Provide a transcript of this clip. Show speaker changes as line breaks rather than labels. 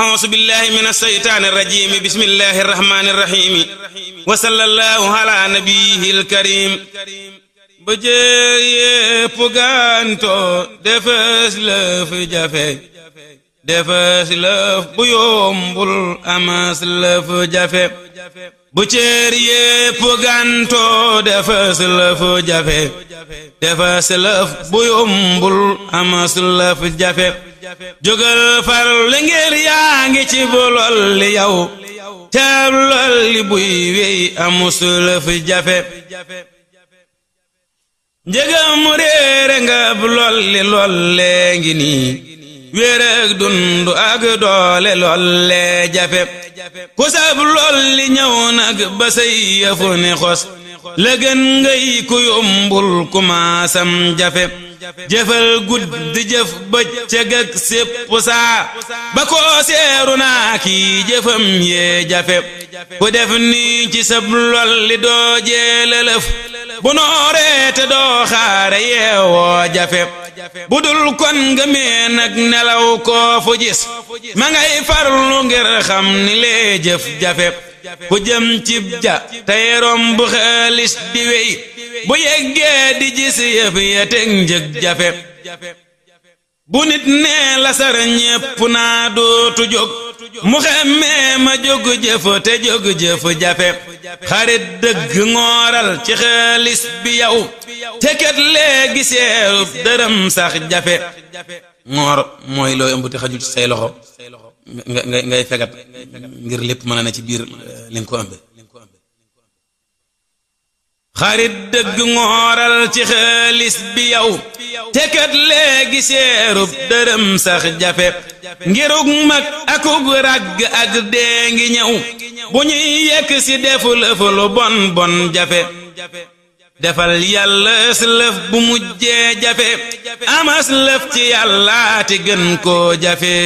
أعوذ بالله من الشيطان الرجيم بسم الله الرحمن الرحيم وصلى الله على نبيه الكريم بجي فغانتو دفس لف جافي دفس لف بيومبل أمس لف جافي بجي فغانتو دفس لف جافي دفس لف بيومبل أمس لف جافي jógal far li ngir yaa ngi ci bulol li yow teeb lol li buy wey amusul fi jafe njëgam réere nga bulol li lollee ngi nii wéer ak dundu ak doole lollee jafe ku sab lol li ñëw nag ba say yëfu ni xos la gën ngay ku yombul ku maasam jafe jëfal guddi jëf bëccëg ak sépp saa ba ko seeru naa kii jëfam yee jafe ku def nii ci sab lol li doo jeelalëf bu nooree te doo xaare yeewoo jafe bu dul kon nga mee nag nelaw koo fu gis ma ngay farlu ngir xam ni lee jëf jafe ku jëm cib ja tey romb xaalis di wey bu yeggee di gis yëf ya teg njëg jafe bu nit nee la sar ñépp naa dootu jóg mu xemmee ma jóg jëf te jóg jëf jafe xarit dëgg ngooral ci xaalis bi yow te kat léegi seerub dërëm sax jafe ngoor mooy looy ëmb te xaju ci say loxo ngay fegat ngir lépp mën na ci biir li nga ko ëmbe xarit dëgg ngooral ci xaalis bi yow te kat léegi seerub dërëm sax jafe ngirug mag akug ragg ak dee ngi ñëw bu ñuy yekk si defu lëf lu bon bon jafe defal yàlla lëf bu mujjee jafe amas lëf ci yàlla ti gën koo jafe